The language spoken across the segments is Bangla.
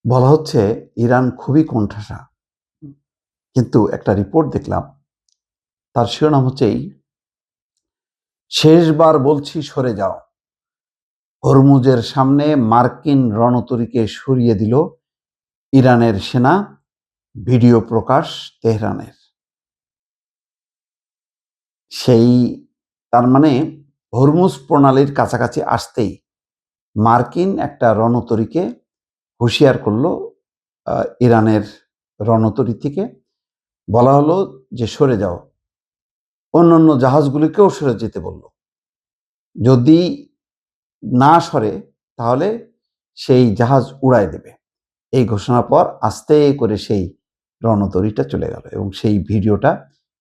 বলা হচ্ছে ইরান খুবই কোণঠাসা। কিন্তু একটা রিপোর্ট দেখলাম, তার শিরোনাম হচ্ছে এই, শেষবার বলছি সরে যাও। হরমুজের সামনে মার্কিন রণতরীকে সরিয়ে দিল ইরানের সেনা। ভিডিও প্রকাশ তেহরানের। সেই তার মানে হরমুজ প্রণালীর কাছাকাছি আসতেই মার্কিন একটা রণতরীকে হুঁশিয়ার করলো ইরানের রণতরী থেকে। বলা হলো যে সরে যাও। অন্যান্য জাহাজগুলিকেও সরে যেতে বলল। যদি না সরে তাহলে সেই জাহাজ উড়ায় দেবে। এই ঘোষণার পর আস্তে করে সেই রণতরীটা চলে গেল এবং সেই ভিডিওটা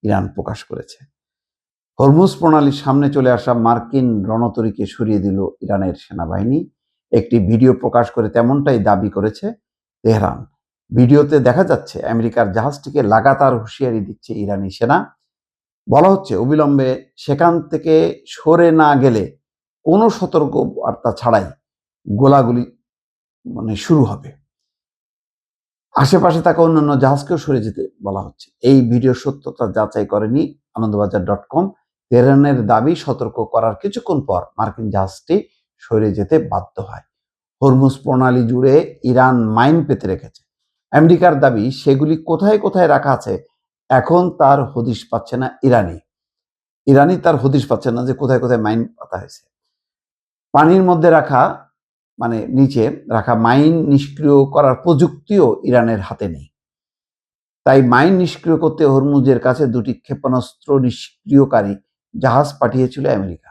ইরান প্রকাশ করেছে। হরমুজ প্রণালীর সামনে চলে আসা মার্কিন রণতরীকে সরিয়ে দিল ইরানের সেনাবাহিনী। একটি ভিডিও প্রকাশ করে তেমনটাই দাবি করেছে তেহরান। ভিডিওতে দেখা যাচ্ছে আমেরিকার জাহাজটিকে লাগাতার হুঁশিয়ারি দিচ্ছে ইরানি সেনা। বলা হচ্ছে অবিলম্বে সেখান থেকে সরে না গেলে কোনো সতর্ক বার্তা ছাড়াই গোলাগুলি শুরু হবে। আশেপাশে থাকা অন্যান্য জাহাজকেও সরে যেতে বলা হচ্ছে। এই ভিডিওর সত্যতা যাচাই করেনি আনন্দবাজার.com। তেহরানের দাবি সতর্ক করার কিছুক্ষণ পর মার্কিন জাহাজটি সরে যেতে বাধ্য হয়। হরমুজ প্রণালী জুড়ে ইরান মাইন পেতে রেখেছে। আমেরিকার দাবি সেগুলি কোথায় কোথায় রাখা আছে এখন তার হদিশ পাচ্ছে না ইরানি তার হদিশ পাচ্ছে না যে কোথায় কোথায় মাইন পাতা হয়েছে। পানির মধ্যে রাখা নিচে রাখা মাইন নিষ্ক্রিয় করার প্রযুক্তিও ইরানের হাতে নেই। তাই মাইন নিষ্ক্রিয় করতে হরমুজের কাছে দুটি ক্ষেপণাস্ত্র নিষ্ক্রিয়কারী জাহাজ পাঠিয়েছিল আমেরিকা।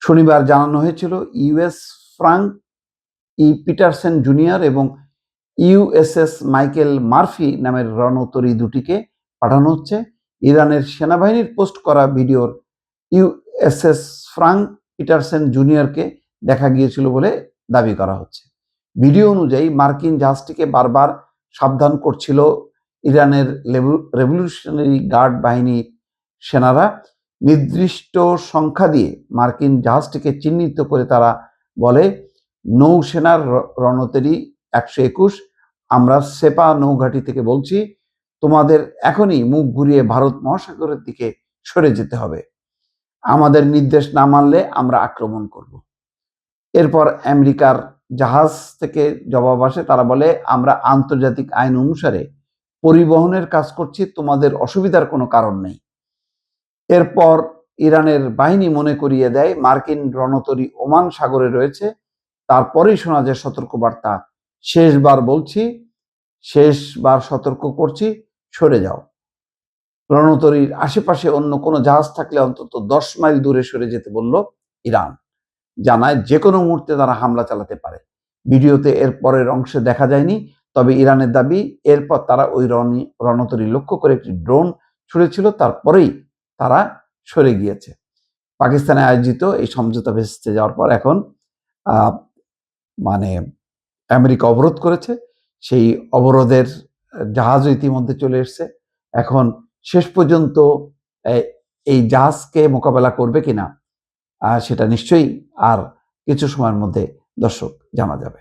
শনিবার জানানো হয়েছিল ইউএস ফ্রাঙ্ক ই পিটারসন জুনিয়র এবং ইউএসএস মাইকেল মার্ফি নামের রণতরী দুটিকে পাঠানো হচ্ছে। ইরানের সেনাবাহিনীর পোস্ট করা ভিডিওর ইউএসএস ফ্রাঙ্ক পিটারসন জুনিয়রকে দেখা গিয়েছিল বলে দাবি করা হচ্ছে। ভিডিও অনুযায়ী মার্কিন জাহাজটিকে বারবার সাবধান করছিল ইরানের রেভলিউশনারি গার্ড বাহিনীর সেনারা। নির্দিষ্ট সংখ্যা দিয়ে মার্কিন জাহাজটিকে চিহ্নিত করে তারা বলে, নৌসেনার রণতরী 121, আমরা সেপা নৌঘাঁটি থেকে বলছি, তোমাদের এখনই মুখ ঘুরিয়ে ভারত মহাসাগরের দিকে সরে যেতে হবে। আমাদের নির্দেশ না মানলে আমরা আক্রমণ করব। এরপর আমেরিকার জাহাজ থেকে জবাব আসে, তারা বলে, আমরা আন্তর্জাতিক আইন অনুসারে পরিবহনের কাজ করছি, তোমাদের অসুবিধার কোনো কারণ নেই। এরপর ইরানের বাহিনী মনে করিয়ে দেয় মার্কিন রণতরী ওমান সাগরে রয়েছে। তারপরেই শোনা যায় সতর্কবার্তা, শেষবার সতর্ক করছি, সরে যাও। রণতরীর আশেপাশে অন্য কোনো জাহাজ থাকলে অন্তত 10 মাইল দূরে সরে যেতে বলল ইরান। জানায় যে কোনো মুহূর্তে তারা হামলা চালাতে পারে। ভিডিওতে এর পরের অংশে দেখা যায়নি, তবে ইরানের দাবি এরপর তারা ওই রণতরী লক্ষ্য করে একটি ড্রোন ছুড়েছিল, তারপরেই তারা সরে গিয়েছে। পাকিস্তানে আয়োজিত এই সমঝোতা ভেস্তে যাওয়ার পর এখন আমেরিকা অবরোধ করেছে। সেই অবরোধের জাহাজও ইতিমধ্যে চলে এসছে। এখন শেষ পর্যন্ত এই জাহাজকে মোকাবেলা করবে কিনা সেটা নিশ্চয়ই আর কিছু সময়ের মধ্যে দর্শক জানা যাবে।